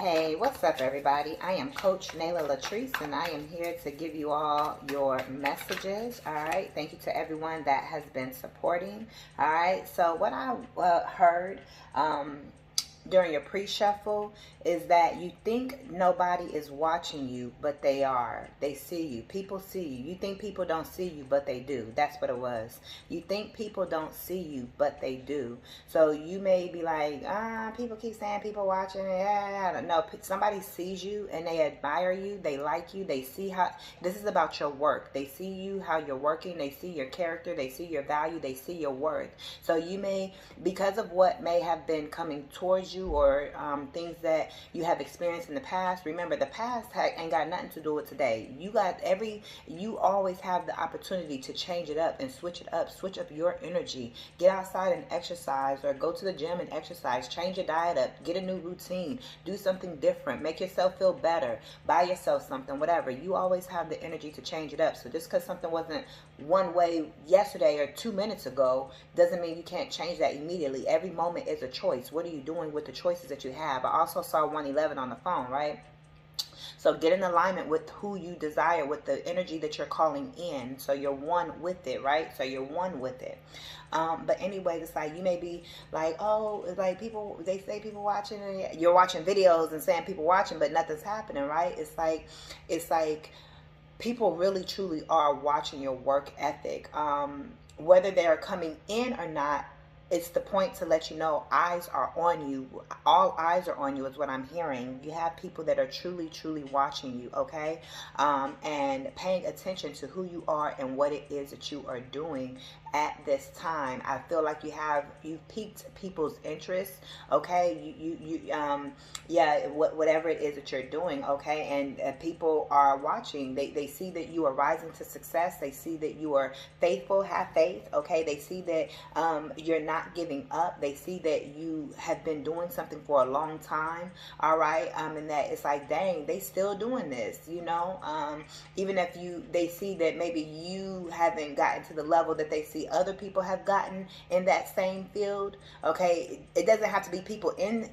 Hey, what's up, everybody? I am Coach Nayla LATRICE, and I am here to give you all your messages. All right, thank you to everyone that has been supporting. All right, so what I heard during your pre-shuffle is that you think nobody is watching you, but they are. They see you. People see you. You think people don't see you, but they do. That's what it was. You think people don't see you, but they do. So you may be like, people keep saying people watching. Yeah, no, somebody sees you and they admire you. They like you. They see how, this is about your work. They see you, how you're working. They see your character. They see your value. They see your worth. So you may, because of what may have been coming towards you, or things that you have experienced in the past. Remember, the past ain't got nothing to do with today. You always have the opportunity to change it up and switch it up. Switch up your energy. Get outside and exercise, or go to the gym and exercise. Change your diet up. Get a new routine. Do something different. Make yourself feel better. Buy yourself something, whatever. You always have the energy to change it up. So just because something wasn't one way yesterday or 2 minutes ago doesn't mean you can't change that immediately. Every moment is a choice. What are you doing with the choices that you have? I also saw 111 on the phone, right? So get in alignment with who you desire, with the energy that you're calling in. So you're one with it, right? So you're one with it. But anyway, it's like you may be like, oh, it's like people, they say people watching, and you're watching videos and saying people watching, but nothing's happening, right? It's like people really truly are watching your work ethic. Whether they are coming in or not, it's the point to let you know eyes are on you. All eyes are on you is what I'm hearing. You have people that are truly, truly watching you, okay? And paying attention to who you are and what it is that you are doing at this time. I feel like you've piqued people's interest, okay? Whatever it is that you're doing, okay? And people are watching. They see that you are rising to success. They see that you are faithful, have faith, okay? They see that you're not giving up. They see that you have been doing something for a long time, all right? And that it's like, dang, they still doing this, you know? Even if they see that maybe you haven't gotten to the level that they see other people have gotten in that same field, okay? It doesn't have to be people in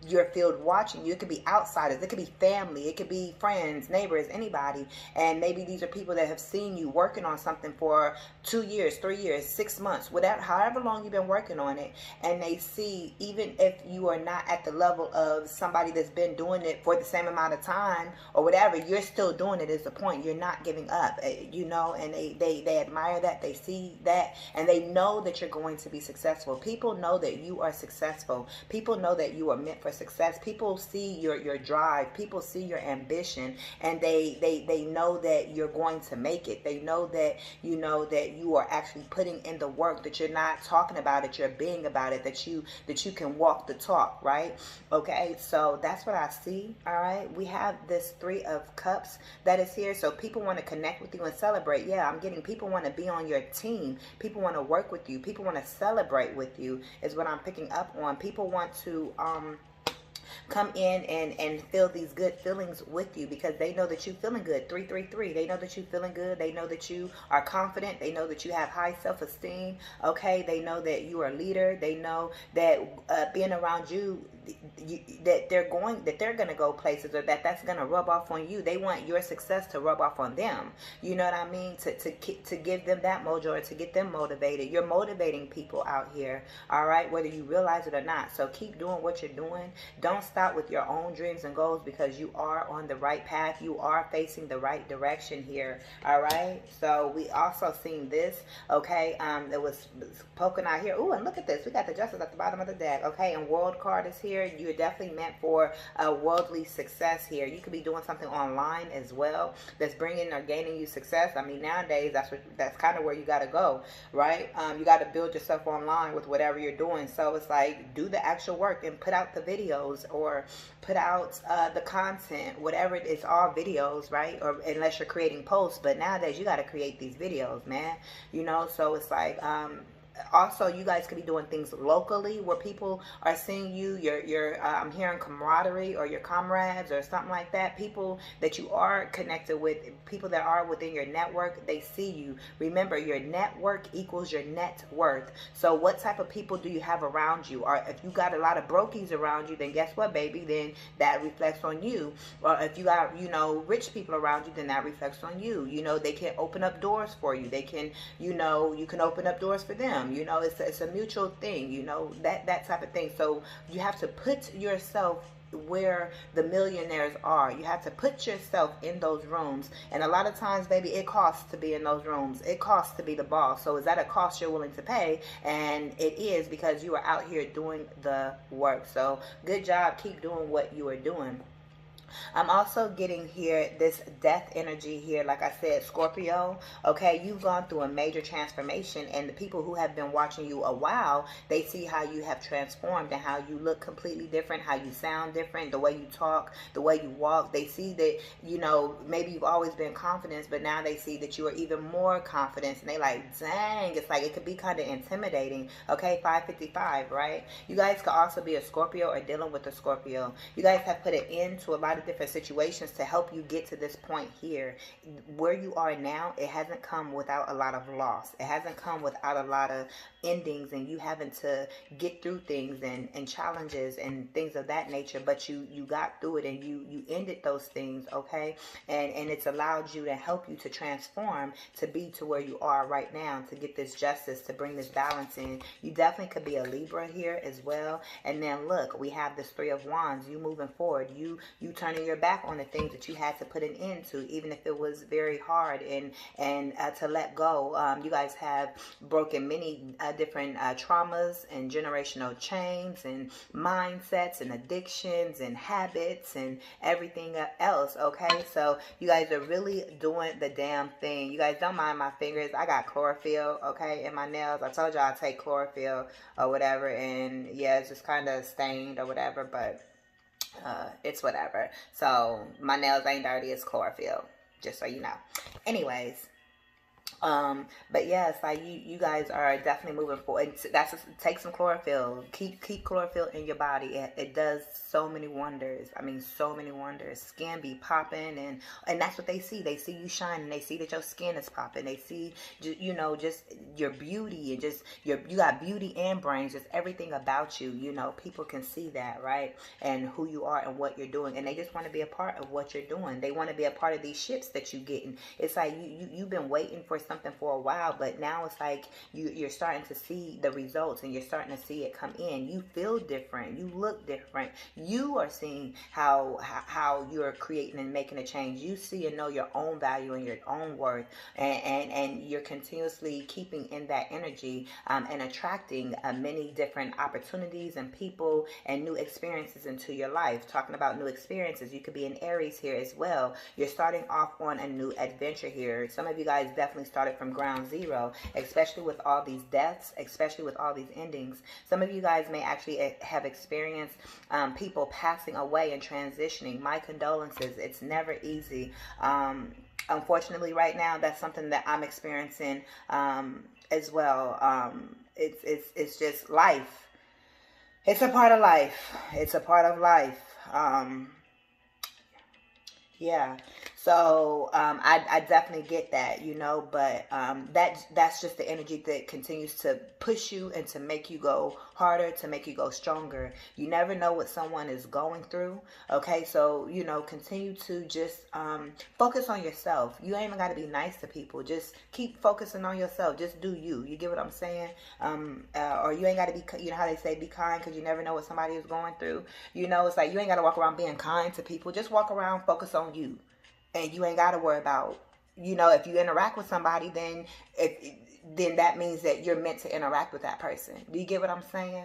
your field watching you. It could be outsiders, it could be family, it could be friends, neighbors, anybody. And maybe these are people that have seen you working on something for 2 years, 3 years, 6 months, whatever, however long you've been working on it, and they see, even if you are not at the level of somebody that's been doing it for the same amount of time or whatever, you're still doing it. Is the point. You're not giving up, you know. And they admire that, they see that, and they know that you're going to be successful. People know that you are successful. People know that you are meant for success. People see your drive. People see your ambition, and they know that you're going to make it. They know that you are actually putting in the work, that you're not talking about it, you're being about it, that you can walk the talk, right? Okay, so that's what I see. All right, we have this 3 of Cups that is here. So people want to connect with you and celebrate. Yeah, I'm getting people want to be on your team. People want to work with you. People want to celebrate with you is what I'm picking up on. People want to come in and feel these good feelings with you, because they know that you're feeling good. 333, they know that you're feeling good. They know that you are confident. They know that you have high self-esteem, okay? They know that you are a leader. They know that being around you, that they're gonna go places, or that's gonna rub off on you. They want your success to rub off on them. You know what I mean? To give them that mojo, or to get them motivated. You're motivating people out here, all right, whether you realize it or not. So keep doing what you're doing. Don't stop with your own dreams and goals, because you are on the right path. You are facing the right direction here, all right? So we also seen this, okay? That was poking out here. Ooh, and look at this. We got the Justice at the bottom of the deck, okay? And World card is here. You're definitely meant for a worldly success here. You could be doing something online as well that's bringing or gaining you success. I mean, nowadays that's kind of where you got to go, right? You got to build yourself online with whatever you're doing. So it's like, do the actual work and put out the videos, or put out the content, whatever it is. All videos, right? Or unless you're creating posts, but nowadays you got to create these videos, man, you know. So it's like Also, you guys could be doing things locally where people are seeing you. I'm hearing camaraderie or your comrades or something like that. People that you are connected with, people that are within your network, they see you. Remember, your network equals your net worth. So what type of people do you have around you? Or if you got a lot of brokies around you, then guess what, baby? Then that reflects on you. Or if you got, rich people around you, then that reflects on you. They can open up doors for you. They can, you can open up doors for them. It's a mutual thing, that type of thing. So you have to put yourself where the millionaires are. You have to put yourself in those rooms. And a lot of times, baby, it costs to be in those rooms. It costs to be the boss. So is that a cost you're willing to pay? And it is, because you are out here doing the work. So good job. Keep doing what you are doing. I'm also getting here this death energy here. Like I said, Scorpio, okay, you've gone through a major transformation, and the people who have been watching you a while, they see how you have transformed and how you look completely different, how you sound different, the way you talk, the way you walk. They see that, maybe you've always been confident, but now they see that you are even more confident, and they like, dang, it's like it could be kind of intimidating. Okay, 555, right? You guys could also be a Scorpio or dealing with a Scorpio. You guys have put an end to a lot of different situations to help you get to this point here. Where you are now, it hasn't come without a lot of loss. It hasn't come without a lot of endings and you having to get through things and challenges and things of that nature, but you got through it and you ended those things, okay? And it's allowed you to help you to transform to be to where you are right now, to get this justice, to bring this balance in. You definitely could be a Libra here as well. And then look, we have this Three of Wands. You moving forward, you turning your back on the things that you had to put an end to, even if it was very hard and to let go. You guys have broken many different traumas and generational chains and mindsets and addictions and habits and everything else, okay? So you guys are really doing the damn thing. You guys don't mind my fingers. I got chlorophyll, okay, in my nails. I told y'all I take chlorophyll or whatever, and yeah, it's just kind of stained or whatever, but it's whatever. So my nails ain't dirty, it's chlorophyll, just so you know. Anyways, but yes, like you guys are definitely moving forward. That's just, take some chlorophyll. Keep chlorophyll in your body. It does so many wonders. I mean, so many wonders. Skin be popping, and that's what they see. They see you shining. They see that your skin is popping. They see, just your beauty and just you got beauty and brains. Just everything about you. People can see that, right? And who you are and what you're doing, and they just want to be a part of what you're doing. They want to be a part of these ships that you getting. It's like you've been waiting for something for a while, but now it's like you're starting to see the results and you're starting to see it come in. You feel different. You look different. You are seeing how you're creating and making a change. You see and know your own value and your own worth, and you're continuously keeping in that energy and attracting many different opportunities and people and new experiences into your life. Talking about new experiences, you could be an Aries here as well. You're starting off on a new adventure here. Some of you guys definitely started from ground zero, especially with all these deaths, especially with all these endings. Some of you guys may actually have experienced people passing away and transitioning. My condolences. It's never easy. Unfortunately, right now, that's something that I'm experiencing as well. It's just life. It's a part of life. It's a part of life. Yeah. So I definitely get that, but that's just the energy that continues to push you and to make you go harder, to make you go stronger. You never know what someone is going through, okay? So, continue to just focus on yourself. You ain't even got to be nice to people. Just keep focusing on yourself. Just do you. You get what I'm saying? Or you ain't got to be, how they say, be kind, because you never know what somebody is going through. It's like you ain't got to walk around being kind to people. Just walk around, focus on you. And you ain't got to worry about, if you interact with somebody, then that means that you're meant to interact with that person. Do you get what I'm saying?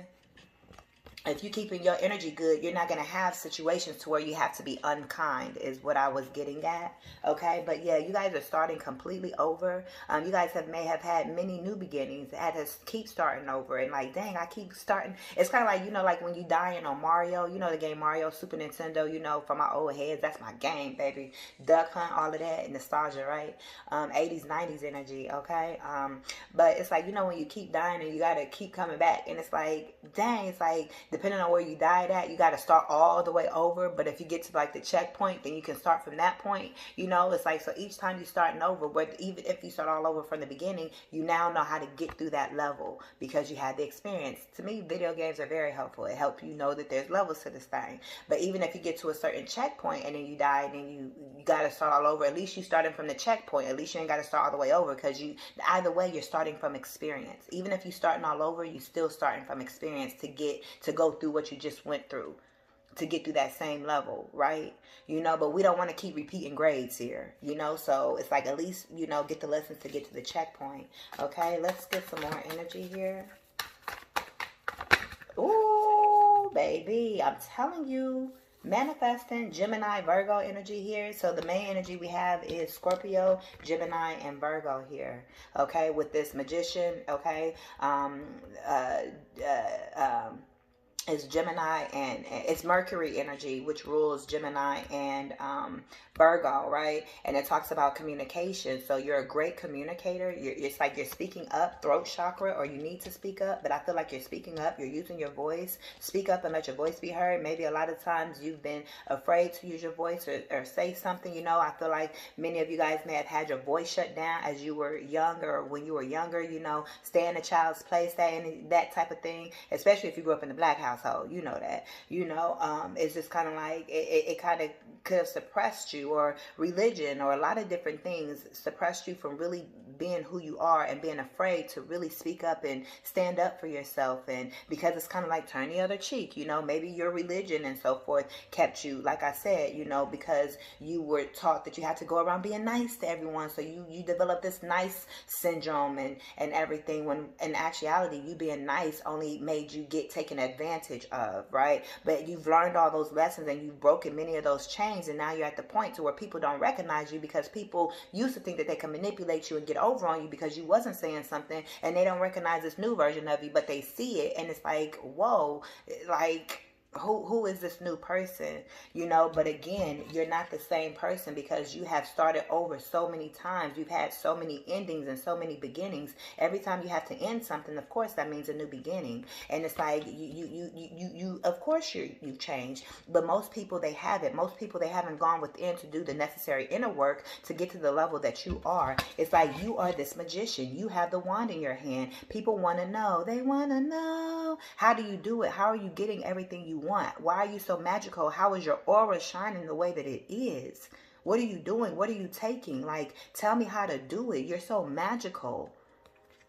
if you're keeping your energy good, you're not going to have situations to where you have to be unkind, is what I was getting at. Okay, but yeah, you guys are starting completely over. You guys may have had many new beginnings, had to keep starting over, and like, dang, I keep starting. It's kind of like, you know, like when you dying on Mario, you know, the game Mario, Super Nintendo, you know, from my old heads, that's my game, baby. Duck Hunt, all of that, nostalgia, right? 80s, 90s energy, okay? But it's like, you know, when you keep dying and you got to keep coming back, and it's like, dang, it's like, depending on where you died at, you got to start all the way over. But if you get to like the checkpoint, then you can start from that point. You know, it's like, so each time you're starting over, but even if you start all over from the beginning, you now know how to get through that level because you had the experience. To me, video games are very helpful. It helps you know that there's levels to this thing. But even if you get to a certain checkpoint and then you die, then you got to start all over. At least you starting from the checkpoint. At least you ain't got to start all the way over, because you, either way, you're starting from experience. Even if you're starting all over, you still starting from experience to go through what you just went through, to get through that same level, right? You know, but we don't want to keep repeating grades here, you know, so it's like, at least, you know, get the lessons to get to the checkpoint. Okay, let's get some more energy here. Ooh, baby, I'm telling you, manifesting Gemini, Virgo energy here. So the main energy we have is Scorpio, Gemini, and Virgo here. Okay, with this Magician. Okay, it's Gemini, and it's Mercury energy, which rules Gemini and Virgo, right? And it talks about communication. So you're a great communicator. It's like you're speaking up, throat chakra, or you need to speak up. But I feel like you're speaking up. You're using your voice. Speak up and let your voice be heard. Maybe a lot of times you've been afraid to use your voice or say something. You know, I feel like many of you guys may have had your voice shut down as you were younger, or when you were younger, you know, stay in a child's place, that type of thing. Especially if you grew up in the black household, you know that. You know, it's just kind of like, it kind of could have suppressed you, or religion, or a lot of different things suppressed you from really being who you are, and being afraid to really speak up and stand up for yourself. And because it's kind of like turn the other cheek, you know, maybe your religion and so forth kept you, like I said, you know, because you were taught that you had to go around being nice to everyone, so you developed this nice syndrome and everything, when in actuality you being nice only made you get taken advantage of, right? But you've learned all those lessons and you've broken many of those chains, and now you're at the point to where people don't recognize you, because people used to think that they can manipulate you and get over on you because you wasn't saying something, and they don't recognize this new version of you, but they see it, and it's like, whoa, like, who is this new person, you know? But again, you're not the same person, because you have started over so many times. You've had so many endings and so many beginnings. Every time you have to end something, of course that means a new beginning. And it's like, you of course you've changed, but most people, they haven't. Most people, they haven't gone within to do the necessary inner work to get to the level that you are. It's like, you are this magician. You have the wand in your hand. People want to know. They want to know, how do you do it? How are you getting everything you want? Why are you so magical? How is your aura shining the way that it is? What are you doing? What are you taking? Like, tell me how to do it. You're so magical.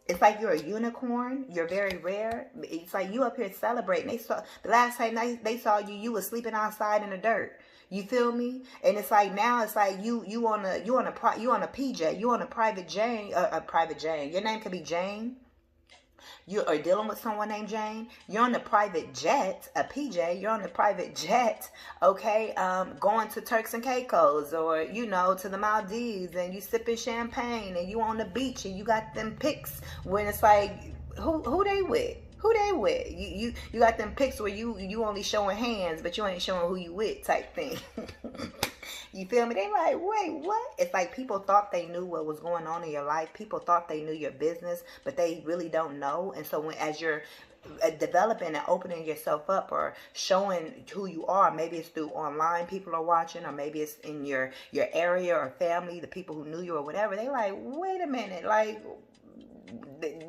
It's like you're a unicorn. You're very rare. It's like you up here celebrating. They saw the last time they saw you, you was sleeping outside in the dirt. You feel me? And it's like, now it's like you on a PJ, you on a private Jane, a private Jane. Your name could be Jane. You are dealing with someone named Jane. You're on the private jet, a PJ. You're on the private jet, okay? Going to Turks and Caicos, or, you know, to the Maldives, and you sipping champagne, and you on the beach, and you got them pics when it's like, who they with? Who they with? You got them pics where you only showing hands, but you ain't showing who you with, type thing. You feel me? They like, wait, what? It's like people thought they knew what was going on in your life. People thought they knew your business, but they really don't know. And so as you're developing and opening yourself up, or showing who you are, maybe it's through online, people are watching, or maybe it's in your area or family, the people who knew you or whatever, they like, wait a minute, like,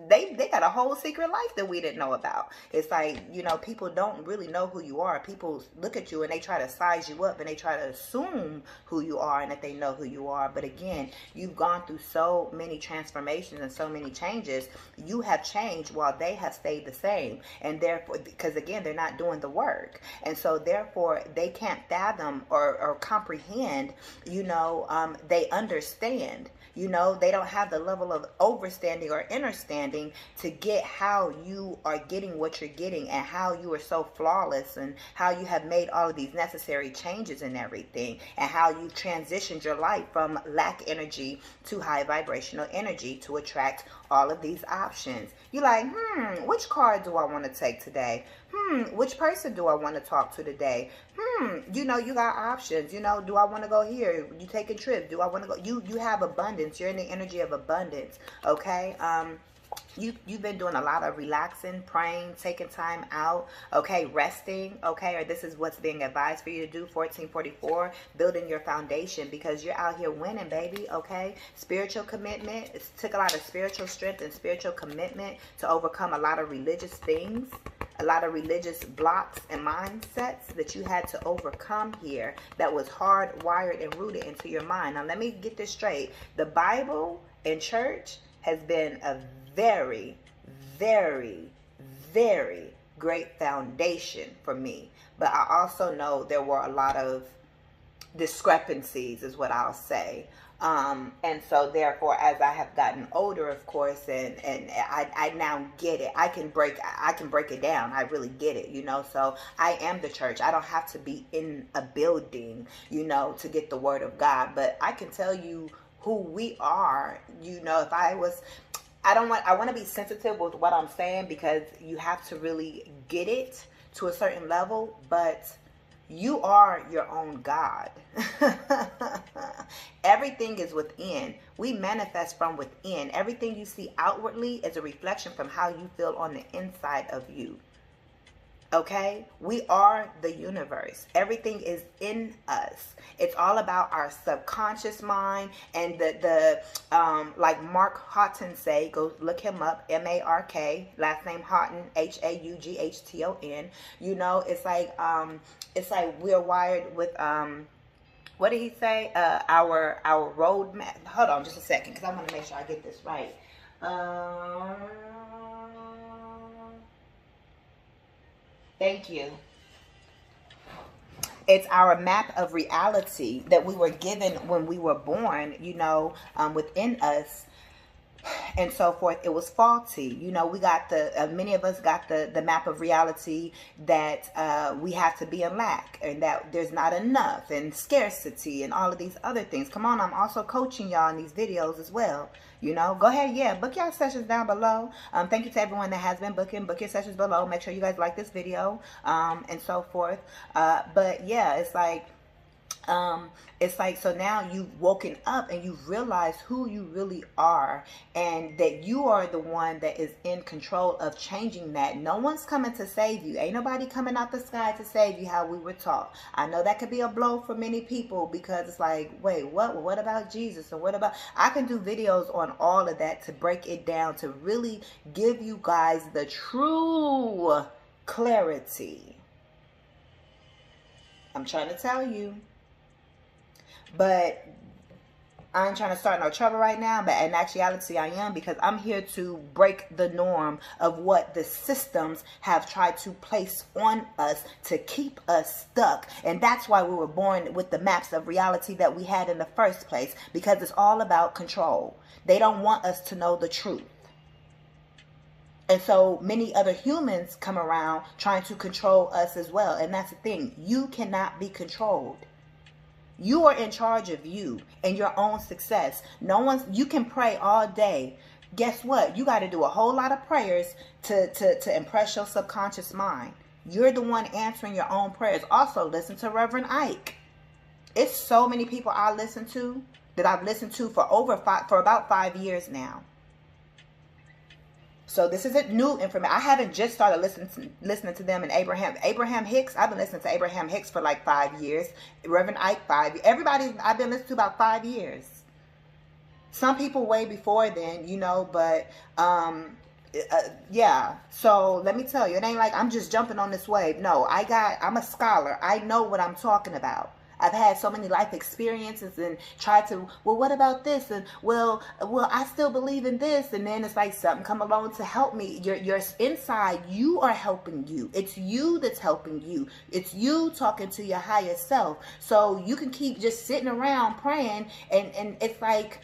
they got a whole secret life that we didn't know about. It's like, you know, people don't really know who you are. People look at you and they try to size you up, and they try to assume who you are and that they know who you are. But again, you've gone through so many transformations and so many changes. You have changed while they have stayed the same. And therefore, because again, they're not doing the work. And so therefore, they can't fathom or comprehend, you know, they understand. You know, they don't have the level of overstanding or understanding understanding to get how you are getting what you're getting, and how you are so flawless, and how you have made all of these necessary changes and everything, and how you transitioned your life from lack energy to high vibrational energy to attract all of these options. You're like, which card do I want to take today? Which person do I want to talk to today? You know, you got options. You know, do I want to go here? You taking trips? Do I want to go? You have abundance. You're in the energy of abundance. Okay. You've been doing a lot of relaxing, praying, taking time out, okay, resting, okay, or this is what's being advised for you to do. 1444, building your foundation, because you're out here winning, baby, okay. Spiritual commitment. It took a lot of spiritual strength and spiritual commitment to overcome a lot of religious things, a lot of religious blocks and mindsets that you had to overcome here, that was hardwired and rooted into your mind. Now, let me get this straight. The Bible and church has been a very, very, very great foundation for me. But I also know there were a lot of discrepancies, is what I'll say. And so therefore, as I have gotten older, of course, and I now get it. I can break it down. I really get it, you know. So I am the church. I don't have to be in a building, you know, to get the word of God. But I can tell you who we are, you know. If I was, I want to be sensitive with what I'm saying, because you have to really get it to a certain level, but you are your own God. Everything is within. We manifest from within. Everything you see outwardly is a reflection from how you feel on the inside of you. Okay? We are the universe. Everything is in us. It's all about our subconscious mind, and the like Mark Houghton say, go look him up, M-A-R-K, last name Houghton, H-A-U-G-H-T-O-N. You know, it's like we're wired with what did he say? Our roadmap. Hold on just a second, because I want to make sure I get this right. Thank you. It's our map of reality that we were given when we were born, you know, within us, and so forth. It was faulty. You know, we got many of us got the map of reality that we have to be in lack, and that there's not enough, and scarcity, and all of these other things. Come on, I'm also coaching y'all in these videos as well. You know, go ahead, yeah, book your sessions down below. Thank you to everyone that has been booking. Book your sessions below. Make sure you guys like this video, and so forth. But yeah, it's like, so now you've woken up and you've realized who you really are, and that you are the one that is in control of changing that. No one's coming to save you. Ain't nobody coming out the sky to save you, how we were taught. I know that could be a blow for many people, because it's like, wait, what about Jesus? And what about, I can do videos on all of that to break it down, to really give you guys the true clarity. I'm trying to tell you. But I ain't trying to start no trouble right now, but in actuality I am, because I'm here to break the norm of what the systems have tried to place on us to keep us stuck. And that's why we were born with the maps of reality that we had in the first place, because it's all about control. They don't want us to know the truth. And so many other humans come around trying to control us as well. And that's the thing. You cannot be controlled. You are in charge of you and your own success. You can pray all day. Guess what? You got to do a whole lot of prayers to impress your subconscious mind. You're the one answering your own prayers. Also, listen to Reverend Ike. It's so many people I listen to that I've listened to for about 5 years now. So this isn't new information. I haven't just started listening to them. And Abraham Hicks, I've been listening to Abraham Hicks for like 5 years. Reverend Ike, 5 years. Everybody I've been listening to about 5 years. Some people way before then, you know, but yeah. So let me tell you, it ain't like I'm just jumping on this wave. No, I'm a scholar. I know what I'm talking about. I've had so many life experiences and tried to, well, what about this? And well, I still believe in this. And then it's like something come along to help me. You're inside, you are helping you. It's you that's helping you. It's you talking to your higher self. So you can keep just sitting around praying, and it's like,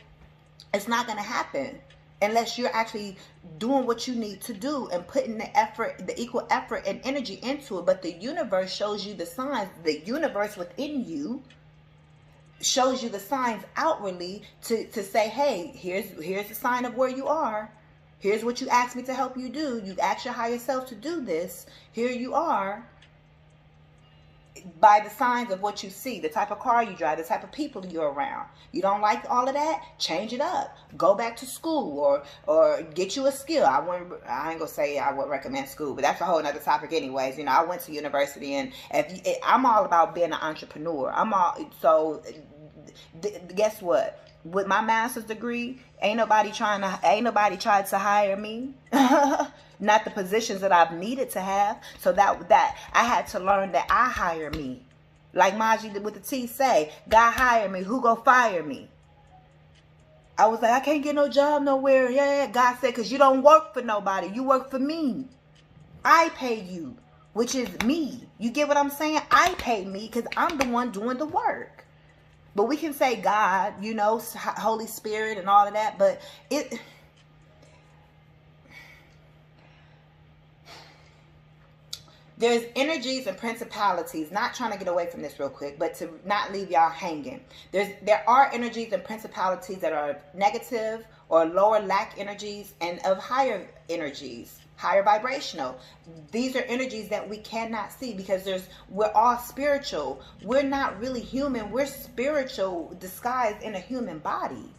it's not going to happen. unless you're actually doing what you need to do and putting the effort, the equal effort and energy into it. But the universe shows you the signs. The universe within you shows you the signs outwardly to say, hey, here's the sign of where you are. Here's what you asked me to help you do. You asked your higher self to do this. Here you are. By the signs of what you see, the type of car you drive, the type of people you're around. You don't like all of that? Change it up. Go back to school or get you a skill. I ain't gonna say I would recommend school, but that's a whole nother topic anyways. You know, I went to university, and I'm all about being an entrepreneur. Guess what? With my master's degree, ain't nobody tried to hire me. Not the positions that I've needed to have. So that I had to learn that I hire me. Like Maji with the T say, God hire me, who go fire me? I was like, I can't get no job nowhere. Yeah, God said, because you don't work for nobody. You work for me. I pay you, which is me. You get what I'm saying? I pay me because I'm the one doing the work. But we can say God, you know, Holy Spirit and all of that. But there's energies and principalities, not trying to get away from this real quick, but to not leave y'all hanging. There are energies and principalities that are negative or lower lack energies, and of higher energies, higher vibrational. These are energies that we cannot see because we're all spiritual. We're not really human. We're spiritual disguised in a human body.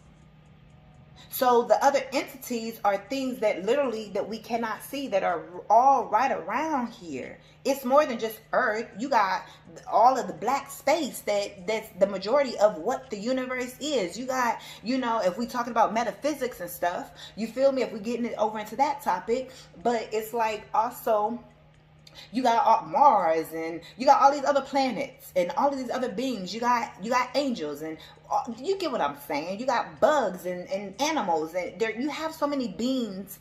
So the other entities are things that literally that we cannot see, that are all right around here. It's more than just Earth. You got all of the black space that's the majority of what the universe is. You got, you know, if we talking about metaphysics and stuff, you feel me, if we're getting it over into that topic. But it's like also you got Mars, and you got all these other planets and all of these other beings. You got angels, and you get what I'm saying. You got bugs and animals, and you have so many beings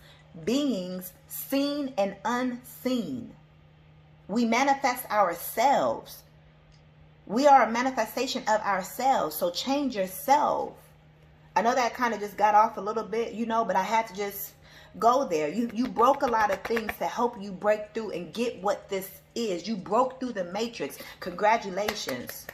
seen and unseen. We manifest ourselves. We are a manifestation of ourselves. So change yourself. I know that kind of just got off a little bit, you know, but I had to just go there. You broke a lot of things to help you break through and get what this is. You broke through the matrix. Congratulations.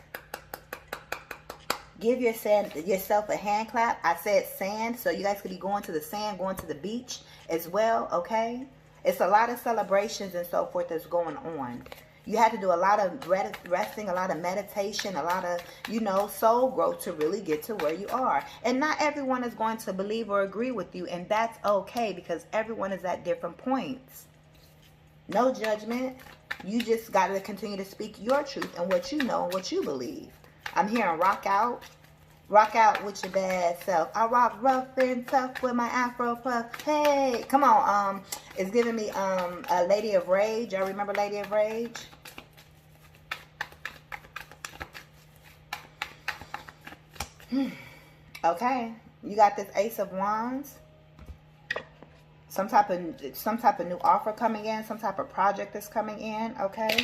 Give yourself a hand clap. I said sand, so you guys could be going to the sand, going to the beach as well, okay? It's a lot of celebrations and so forth that's going on. You had to do a lot of resting, a lot of meditation, a lot of, you know, soul growth to really get to where you are. And not everyone is going to believe or agree with you, and that's okay because everyone is at different points. No judgment. You just got to continue to speak your truth and what you know and what you believe. I'm hearing rock out. Rock out with your bad self. I rock rough and tough with my afro puff. Hey, come on. It's giving me a Lady of Rage. Y'all remember Lady of Rage? Okay. You got this Ace of Wands. Some type of new offer coming in. Some type of project that's coming in. Okay.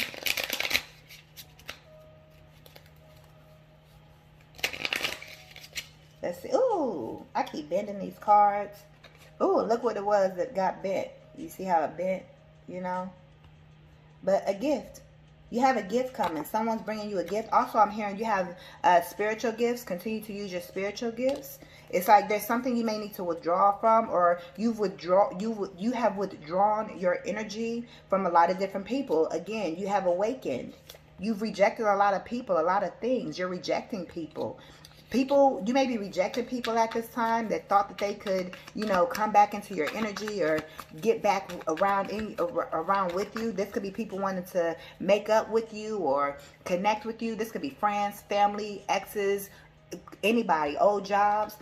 Let's see. Ooh, I keep bending these cards. Ooh, look what it was that got bent. You see how it bent, you know? But a gift. You have a gift coming. Someone's bringing you a gift. Also, I'm hearing you have spiritual gifts. Continue to use your spiritual gifts. It's like there's something you may need to withdraw from, or you have withdrawn your energy from a lot of different people. Again, you have awakened. You've rejected a lot of people, a lot of things. You're rejecting people. You may be rejecting people at this time that thought that they could, you know, come back into your energy or get back around with you. This could be people wanting to make up with you or connect with you. This could be friends, family, exes, anybody, old jobs.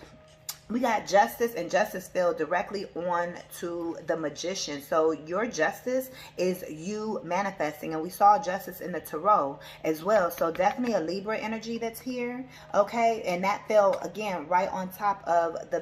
We got justice, and justice fell directly on to the Magician. So your justice is you manifesting, and we saw justice in the tarot as well. So definitely a Libra energy that's here, okay? And that fell again right on top of the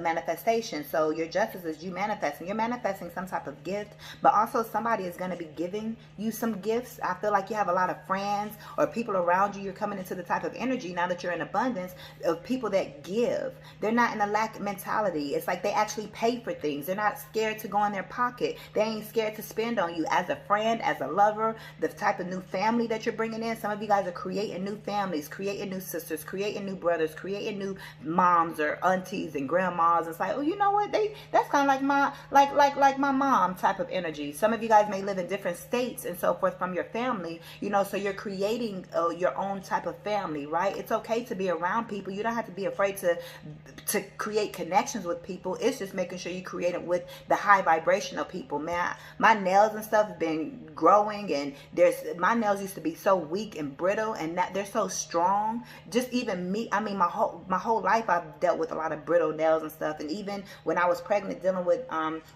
manifestation. So your justice is you manifesting. You're manifesting some type of gift, but also somebody is going to be giving you some gifts. I feel like you have a lot of friends or people around you. You're coming into the type of energy now that you're in abundance of people that give. They're not in a lack mentality. It's like they actually pay for things. They're not scared to go in their pocket. They ain't scared to spend on you as a friend, as a lover, the type of new family that you're bringing in. Some of you guys are creating new families, creating new sisters, creating new brothers, creating new moms or aunties and grandmas. It's like, oh, you know what? That's kind of like my mom type of energy. Some of you guys may live in different states and so forth from your family, you know, so you're creating your own type of family, right? It's okay to be around people. You don't have to be afraid to create connections with people. It's just making sure you create it with the high vibrational people. Man, my nails and stuff have been growing, and my nails used to be so weak and brittle, and that they're so strong. Just even me, I mean, my whole life I've dealt with a lot of brittle nails and stuff. And even when I was pregnant, dealing with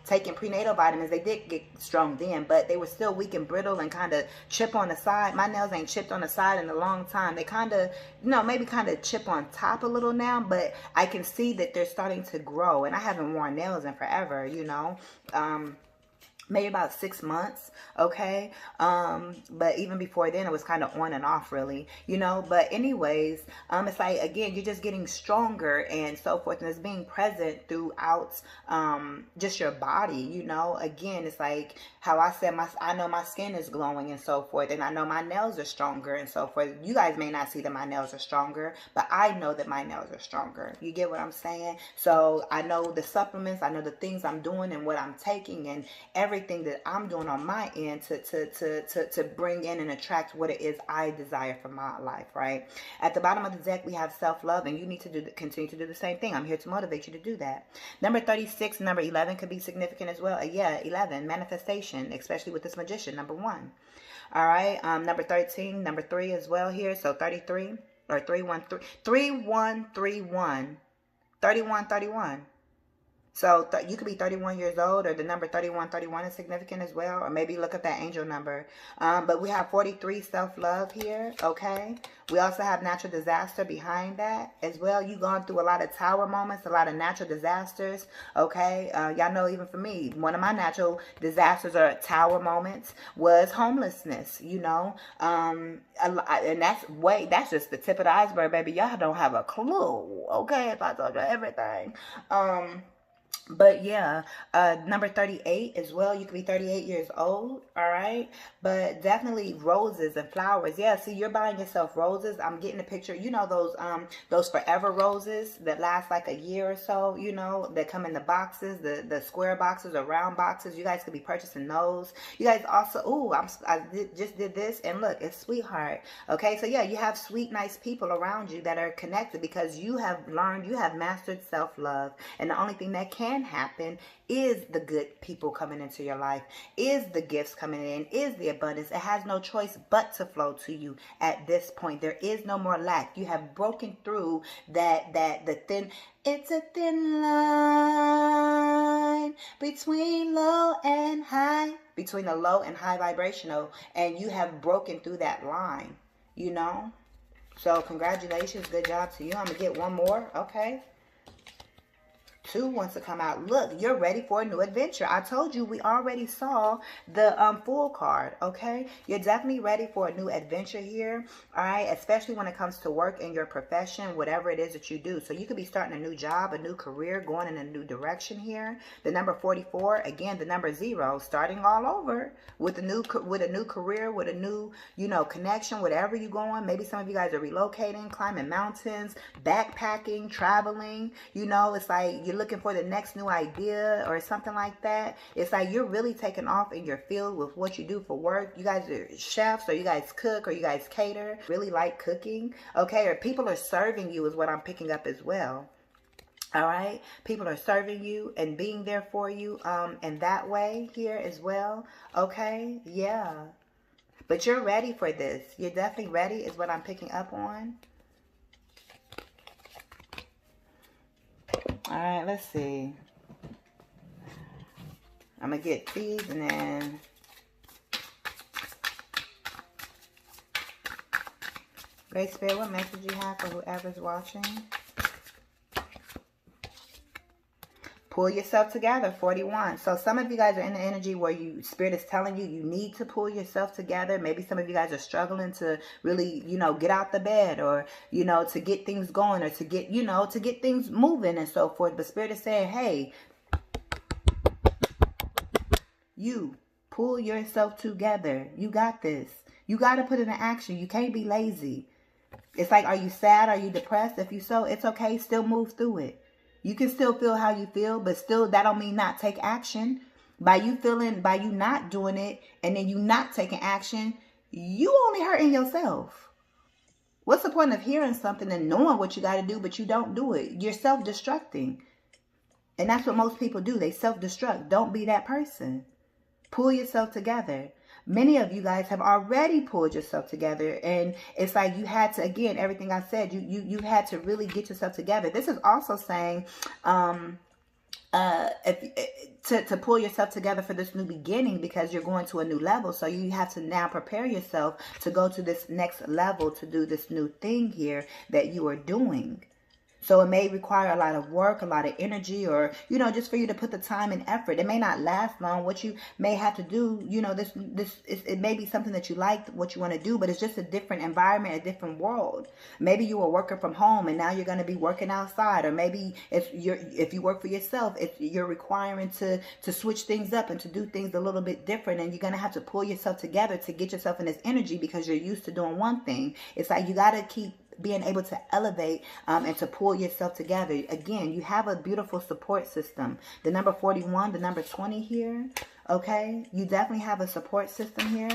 taking prenatal vitamins, they did get strong then, but they were still weak and brittle and kind of chip on the side. My nails ain't chipped on the side in a long time. They kind of, you know, maybe kind of chip on top a little now, but I can see that they're starting to grow. And I haven't worn nails in forever, you know. Maybe about 6 months, okay? But even before then, it was kind of on and off, really, you know? But anyways, it's like, again, you're just getting stronger and so forth, and it's being present throughout just your body, you know? Again, it's like how I said, I know my skin is glowing and so forth, and I know my nails are stronger and so forth. You guys may not see that my nails are stronger, but I know that my nails are stronger. You get what I'm saying? So I know the supplements, I know the things I'm doing and what I'm taking, and everything that I'm doing on my end to bring in and attract what it is I desire for my life, right? At the bottom of the deck, we have self-love, and you need to continue to do the same thing. I'm here to motivate you to do that. Number 36 and number 11 could be significant as well. Yeah, 11, manifestation, especially with this magician, number 1. All right, number 13, number 3 as well here. So 33 or 313, 3131, 3131. So you could be 31 years old, or the number 3131 is significant as well, or maybe look at that angel number. But we have 43, self-love here, okay? We also have natural disaster behind that as well. You've gone through a lot of tower moments, a lot of natural disasters, okay? Y'all know, even for me, one of my natural disasters or tower moments was homelessness, you know? And that's just the tip of the iceberg, baby. Y'all don't have a clue, okay, if I told you everything. But yeah, number 38 as well. You could be 38 years old, all right? But definitely roses and flowers. Yeah, see, you're buying yourself roses. I'm getting a picture. You know those forever roses that last like a year or so, you know, that come in the boxes, the square boxes or round boxes. You guys could be purchasing those. You guys also, just did this, and look, it's sweetheart. Okay, so yeah, you have sweet, nice people around you that are connected because you have learned, you have mastered self-love. And the only thing that can happen is the good people coming into your life, is the gifts coming in, is the abundance. It has no choice but to flow to you at this point. There is no more lack. You have broken through it's a thin line between low and high, between the low and high vibrational, and you have broken through that line, you know? So congratulations, good job to you. I'm gonna get one more, okay? 2 wants to come out. Look, you're ready for a new adventure. I told you we already saw the Fool card, okay? You're definitely ready for a new adventure here, all right? Especially when it comes to work in your profession, whatever it is that you do. So you could be starting a new job, a new career, going in a new direction here. The number 44, again, the number 0, starting all over with a new career, with a new, you know, connection, whatever you're going. Maybe some of you guys are relocating, climbing mountains, backpacking, traveling. You know, it's like you're looking for the next new idea or something like that. It's like you're really taking off in your field with what you do for work. You guys are chefs, or you guys cook, or you guys cater, really like cooking, okay? Or people are serving you is what I'm picking up as well. All right, people are serving you and being there for you in that way here as well, okay? Yeah, but you're ready for this. You're definitely ready is what I'm picking up on. All right, let's see. I'm going to get these, and then Great Spirit, what message you have for whoever's watching? Pull yourself together, 41. So some of you guys are in the energy where Spirit is telling you you need to pull yourself together. Maybe some of you guys are struggling to really, get out the bed, or, to get things going, or to get, to get things moving and so forth. But Spirit is saying, hey, you pull yourself together. You got this. You got to put it in action. You can't be lazy. It's like, are you sad? Are you depressed? If you so, it's okay. Still move through it. You can still feel how you feel, but still that don't mean not take action. By you not doing it, and then you not taking action, you only hurting yourself. What's the point of hearing something and knowing what you got to do, but you don't do it? You're self-destructing. And that's what most people do. They self-destruct. Don't be that person. Pull yourself together. Many of you guys have already pulled yourself together, and it's like you had to, again, everything I said, you had to really get yourself together. This is also saying to pull yourself together for this new beginning, because you're going to a new level. So you have to now prepare yourself to go to this next level, to do this new thing here that you are doing. So it may require a lot of work, a lot of energy, or, just for you to put the time and effort. It may not last long. What you may have to do, it may be something that you like, what you want to do, but it's just a different environment, a different world. Maybe you were working from home and now you're going to be working outside. Or maybe if you work for yourself, you're requiring to switch things up and to do things a little bit different. And you're going to have to pull yourself together to get yourself in this energy, because you're used to doing one thing. It's like you got to keep being able to elevate and to pull yourself together. Again, you have a beautiful support system. The number 41, the number 20 here, okay? You definitely have a support system here.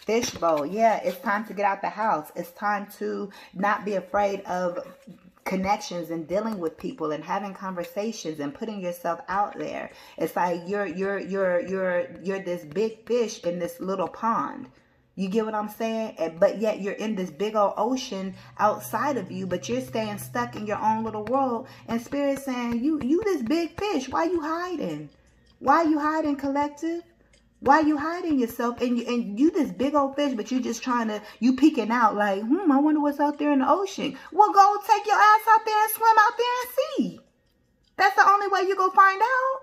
Fishbowl, yeah, it's time to get out the house. It's time to not be afraid of connections and dealing with people and having conversations and putting yourself out there. It's like you're this big fish in this little pond. You get what I'm saying? But yet you're in this big old ocean outside of you, but you're staying stuck in your own little world. And Spirit's saying, you this big fish. Why you hiding? Why you hiding, collective? Why you hiding yourself? And you this big old fish, but you just you peeking out like, I wonder what's out there in the ocean. Well, go take your ass out there and swim out there and see. That's the only way you go find out.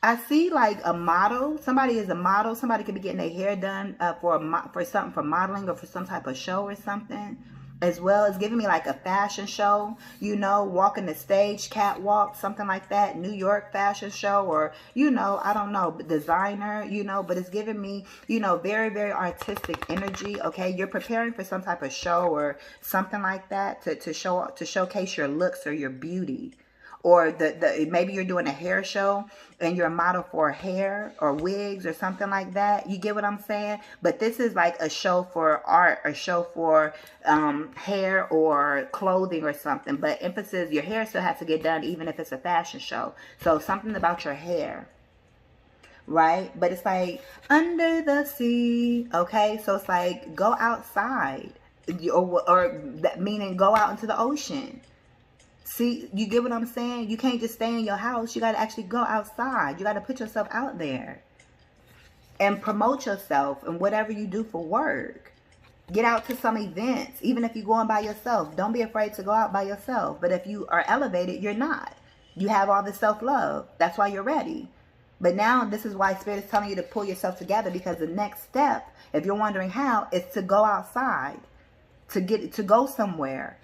I see like a model. Somebody is a model. Somebody could be getting their hair done for something, for modeling, or for some type of show or something. As well as giving me like a fashion show, walking the stage, catwalk, something like that, New York fashion show, or, I don't know, designer, but it's giving me, very, very artistic energy. Okay. You're preparing for some type of show or something like that to showcase your looks or your beauty. Or maybe you're doing a hair show and you're a model for hair or wigs or something like that. You get what I'm saying? But this is like a show for art, a show for hair or clothing or something. But emphasis, your hair still has to get done even if it's a fashion show. So something about your hair. Right? But it's like under the sea. Okay? So it's like go outside. Or meaning go out into the ocean. See, you get what I'm saying? You can't just stay in your house. You got to actually go outside. You got to put yourself out there and promote yourself and whatever you do for work. Get out to some events, even if you're going by yourself. Don't be afraid to go out by yourself. But if you are elevated, you're not. You have all this self-love. That's why you're ready. But now this is why Spirit is telling you to pull yourself together, because the next step, if you're wondering how, is to go outside, to go somewhere.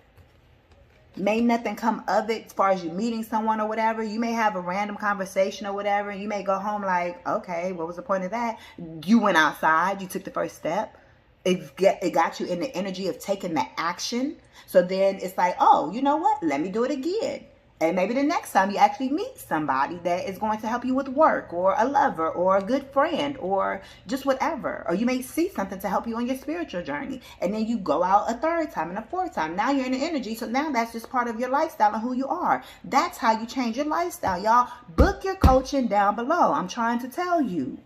May nothing come of it as far as you meeting someone or whatever. You may have a random conversation or whatever. And you may go home like, okay, what was the point of that? You went outside. You took the first step. It got you in the energy of taking the action. So then it's like, oh, you know what? Let me do it again. And maybe the next time you actually meet somebody that is going to help you with work, or a lover, or a good friend, or just whatever. Or you may see something to help you on your spiritual journey. And then you go out a third time and a fourth time. Now you're in the energy. So now that's just part of your lifestyle and who you are. That's how you change your lifestyle, y'all. Book your coaching down below. I'm trying to tell you.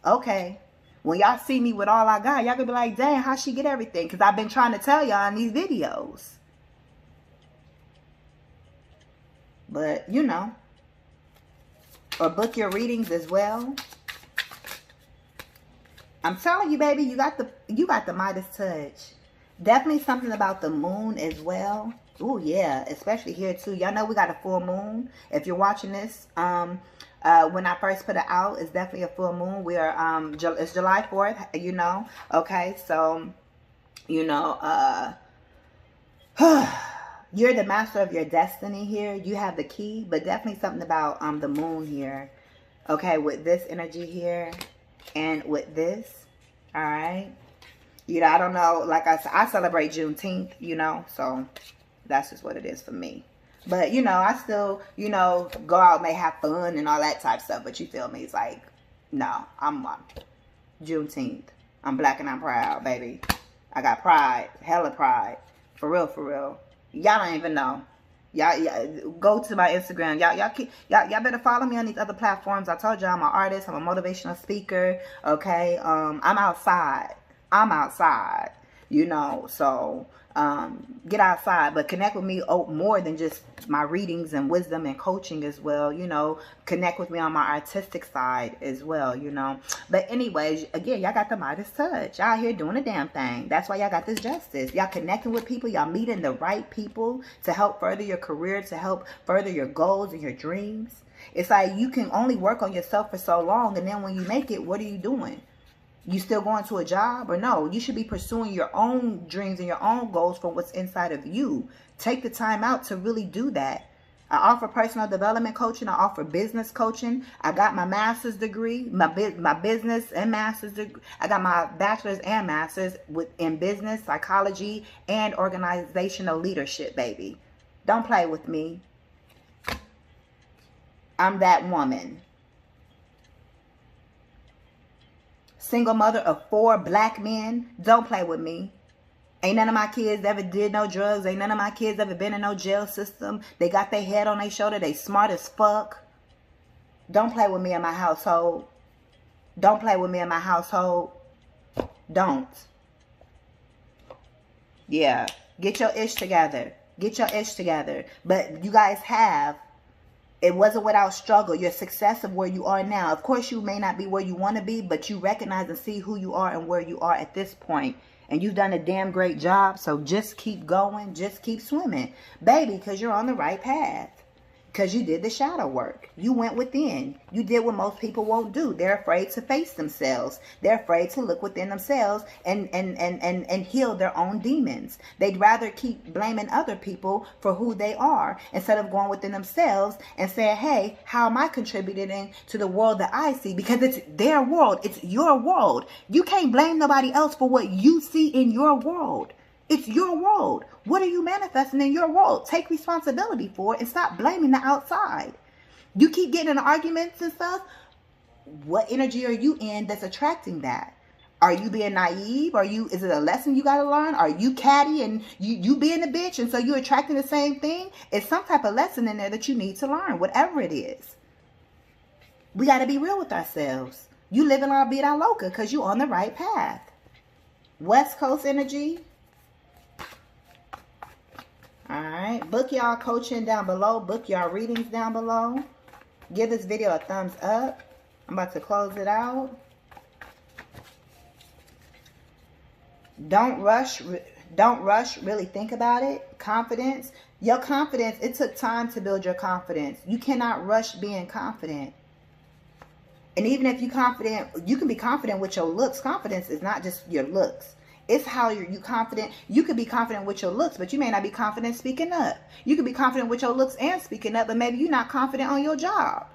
Okay. When y'all see me with all I got, y'all gonna be like, dang, how she get everything? Because I've been trying to tell y'all in these videos. But, or book your readings as well. I'm telling you, baby, you got the Midas touch. Definitely something about the moon as well. Oh yeah, especially here too. Y'all know we got a full moon. If you're watching this, when I first put it out, it's definitely a full moon. We are it's July 4th, you know. Okay, so you know, you're the master of your destiny here. You have the key, but definitely something about the moon here. Okay, with this energy here and with this. All right. You know, I don't know, like I celebrate Juneteenth, you know, so that's just what it is for me. But, you know, I still, you know, go out, may have fun and all that type of stuff. But you feel me? It's like, no, I'm Juneteenth. I'm black and I'm proud, baby. I got pride, hella pride. For real, for real. Y'all don't even know. Y'all go to my Instagram. Y'all better follow me on these other platforms. I told y'all I'm an artist. I'm a motivational speaker. Okay. I'm outside. I'm outside, you know, so get outside, but connect with me more than just my readings and wisdom and coaching as well, you know. Connect with me on my artistic side as well, you know. But anyways, again, y'all got the Midas touch. Y'all here doing a damn thing. That's why y'all got this justice. Y'all connecting with people. Y'all meeting the right people to help further your career, to help further your goals and your dreams. It's like you can only work on yourself for so long, and then when you make it, what are you doing? You still going to a job? Or no, you should be pursuing your own dreams and your own goals for what's inside of you. Take the time out to really do that. I offer personal development coaching. I offer business coaching. I got my master's degree, my business and master's degree. I got my bachelor's and master's in business, psychology, and organizational leadership, baby. Don't play with me. I'm that woman. Single mother of 4 black men. Don't play with me. Ain't none of my kids ever did no drugs. Ain't none of my kids ever been in no jail system. They got their head on their shoulder. They smart as fuck. Don't play with me in my household. Don't play with me in my household. Don't. Yeah. Get your ish together. Get your ish together. But you guys have. It wasn't without struggle. Your success of where you are now. Of course, you may not be where you want to be, but you recognize and see who you are and where you are at this point. And you've done a damn great job. So just keep going. Just keep swimming. Baby, because you're on the right path. Because you did the shadow work. You went within. You did what most people won't do. They're afraid to face themselves. They're afraid to look within themselves and heal their own demons. They'd rather keep blaming other people for who they are instead of going within themselves and saying, hey, how am I contributing to the world that I see? Because it's their world. It's your world. You can't blame nobody else for what you see in your world. It's your world. What are you manifesting in your world? Take responsibility for it and stop blaming the outside. You keep getting in arguments and stuff. What energy are you in that's attracting that? Are you being naive? Is it a lesson you got to learn? Are you catty and you being a bitch and so you're attracting the same thing? It's some type of lesson in there that you need to learn, whatever it is. We got to be real with ourselves. You living la vida loca because you're on the right path. West Coast energy. Alright, book y'all coaching down below. Book y'all readings down below. Give this video a thumbs up. I'm about to close it out. Don't rush. Don't rush. Really think about it. Confidence. Your confidence, it took time to build your confidence. You cannot rush being confident. And even if you're confident, you can be confident with your looks. Confidence is not just your looks. It's how you confident. You could be confident with your looks, but you may not be confident speaking up. You could be confident with your looks and speaking up, but maybe you're not confident on your job.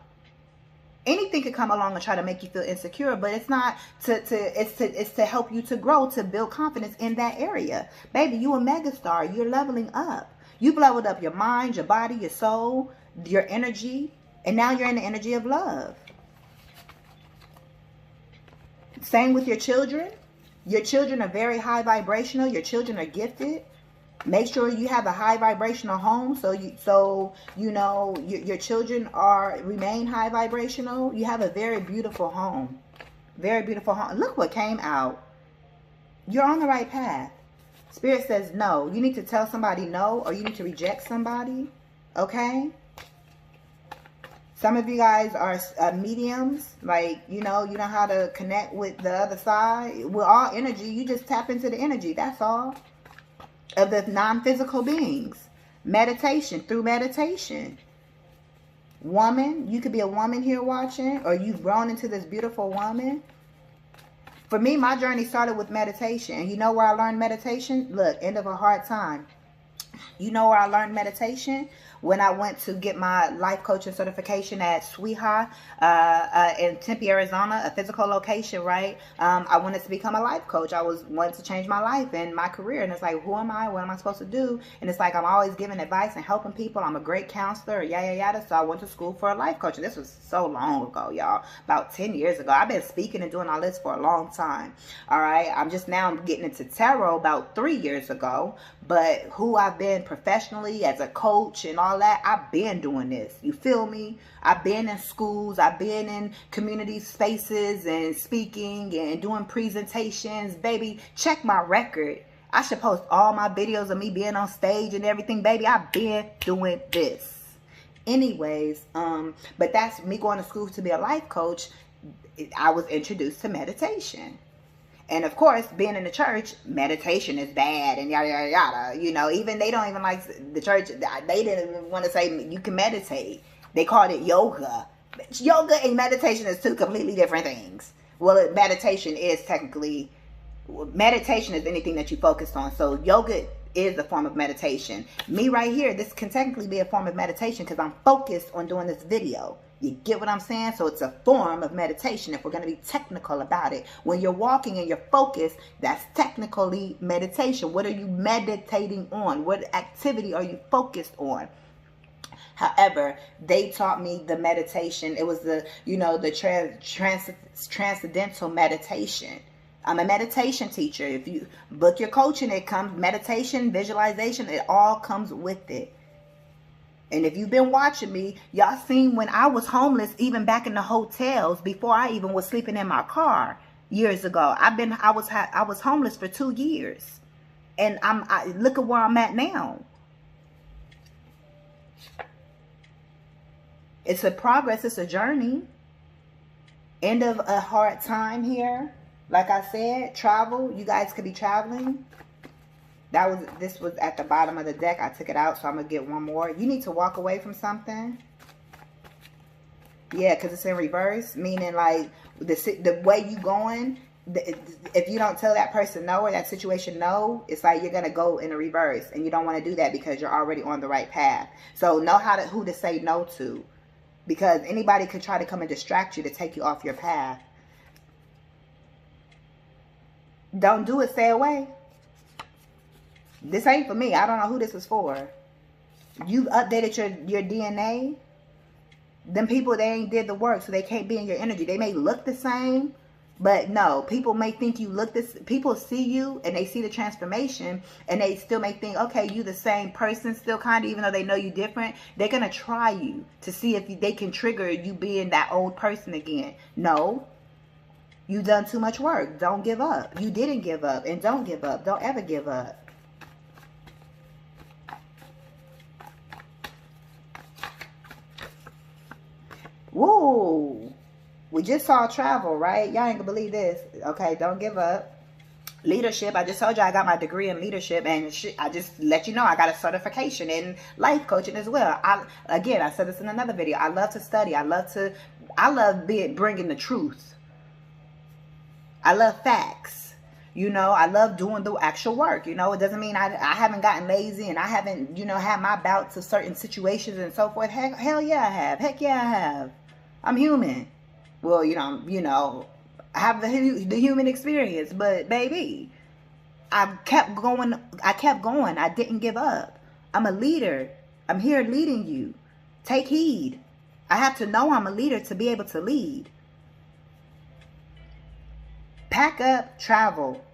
Anything could come along and try to make you feel insecure, but it's not it's to help you to grow, to build confidence in that area. Baby, you a megastar. You're leveling up. You've leveled up your mind, your body, your soul, your energy, and now you're in the energy of love. Same with your children. Your children are very high vibrational. Your children are gifted. Make sure you have a high vibrational home so you know your children remain high vibrational. You have a very beautiful home. Very beautiful home. Look what came out. You're on the right path. Spirit says no. You need to tell somebody no, or you need to reject somebody. Okay? Some of you guys are mediums, like, you know how to connect with the other side. With all energy, you just tap into the energy. That's all. of the non-physical beings. Meditation, through meditation. Woman, you could be a woman here watching, or you've grown into this beautiful woman. For me, my journey started with meditation. And you know where I learned meditation? Look, end of a hard time. You know where I learned meditation? When I went to get my life coaching certification at SWIHA in Tempe, Arizona, a physical location, right? I wanted to become a life coach. I wanted to change my life and my career. And it's like, who am I? What am I supposed to do? And it's like, I'm always giving advice and helping people. I'm a great counselor, yada, yada. So I went to school for a life coach. And this was so long ago, y'all. About 10 years ago. I've been speaking and doing all this for a long time. All right. I'm just now getting into tarot about 3 years ago. But who I've been professionally as a coach and all that, I've been doing this. You feel me? I've been in schools. I've been in community spaces and speaking and doing presentations. Baby, check my record. I should post all my videos of me being on stage and everything. Baby, I've been doing this. Anyways, but that's me going to school to be a life coach. I was introduced to meditation. And of course, being in the church, meditation is bad and yada, yada, yada. You know, even they don't even like the church. They didn't even want to say you can meditate. They called it yoga. Yoga and meditation is two completely different things. Well, meditation is technically, meditation is anything that you focus on. So yoga is a form of meditation. Me right here, this can technically be a form of meditation because I'm focused on doing this video. You get what I'm saying? So it's a form of meditation if we're going to be technical about it. When you're walking and you're focused, that's technically meditation. What are you meditating on? What activity are you focused on? However, they taught me the meditation. It was the, you know, the transcendental meditation. I'm a meditation teacher. If you book your coaching, it comes meditation, visualization, it all comes with it. And if you've been watching me, y'all seen when I was homeless, even back in the hotels, before I even was sleeping in my car years ago. I was homeless for 2 years, and look at where I'm at now. It's a progress. It's a journey. End of a hard time here. Like I said, travel. You guys could be traveling. This was at the bottom of the deck. I took it out, so I'm going to get one more. You need to walk away from something. Yeah, because it's in reverse. Meaning, like, the way you going, if you don't tell that person no or that situation no, it's like you're going to go in a reverse. And you don't want to do that because you're already on the right path. So know who to say no to. Because anybody could try to come and distract you to take you off your path. Don't do it. Stay away. This ain't for me. I don't know who this is for. You've updated your DNA. Them people, they ain't did the work, so they can't be in your energy. They may look the same, but no. People may think you look this. People see you, and they see the transformation, and they still may think, okay, you the same person still kind of, even though they know you different. They're going to try you to see if they can trigger you being that old person again. No. You've done too much work. Don't give up. You didn't give up, and don't give up. Don't ever give up. Woo! We just saw travel, right? Y'all ain't gonna believe this. Okay, don't give up. Leadership. I just told you I got my degree in leadership, and I just let you know I got a certification in life coaching as well. I said this in another video. I love to study. I love bringing the truth. I love facts. You know, I love doing the actual work. You know, it doesn't mean I haven't gotten lazy and I haven't, you know, had my bouts of certain situations and so forth. Hell yeah, I have. Heck yeah, I have. I'm human. Well, you know, I have the human experience, but baby, I kept going. I didn't give up. I'm a leader. I'm here leading you. Take heed. I have to know I'm a leader to be able to lead. Pack up, travel.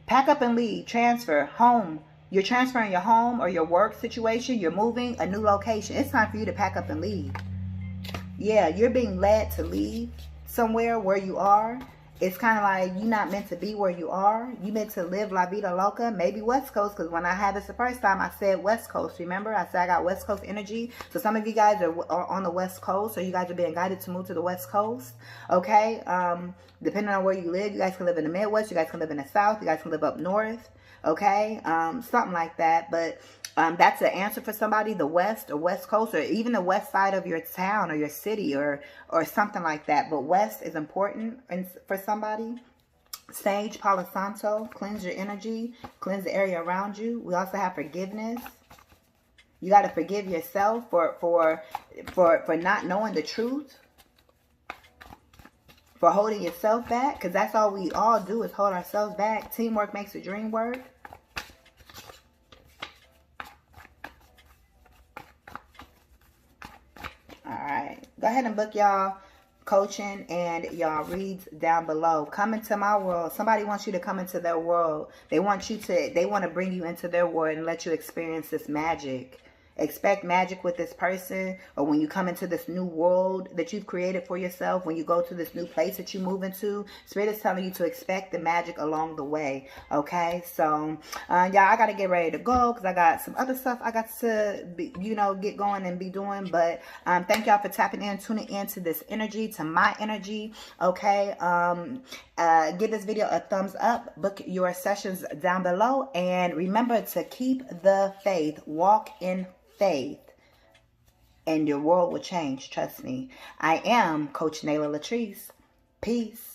Pack up and leave. Transfer. Home. You're transferring your home or your work situation. You're moving a new location. It's time for you to pack up and leave. Yeah, you're being led to leave somewhere where you are. It's kind of like you're not meant to be where you are. You meant to live La Vida Loca, maybe West Coast, because when I had this the first time, I said West Coast. Remember? I said I got West Coast energy. So some of you guys are on the West Coast, so you guys are being guided to move to the West Coast. Okay? Depending on where you live, you guys can live in the Midwest. You guys can live in the South. You guys can live up north. okay? Something like that. But that's an answer for somebody, the West or West Coast, or even the west side of your town or your city, or something like that. But West is important for somebody. Sage, Palo Santo, cleanse your energy, cleanse the area around you. We also have forgiveness. You got to forgive yourself for not knowing the truth, for holding yourself back, because that's all we all do is hold ourselves back. Teamwork makes the dream work. All right, go ahead and book y'all coaching and y'all reads down below. Come into my world. Somebody wants you to come into their world. They want to bring you into their world and let you experience this magic. Expect magic with this person, or when you come into this new world that you've created for yourself, when you go to this new place that you move into, Spirit is telling you to expect the magic along the way, okay? So, y'all, I got to get ready to go because I got some other stuff I got to, get going and be doing. But thank y'all for tapping in, tuning into this energy, to my energy, okay? Give this video a thumbs up, book your sessions down below, and remember to keep the faith, walk in faith, and your world will change. Trust me. I am Coach Nayla LATRICE. Peace.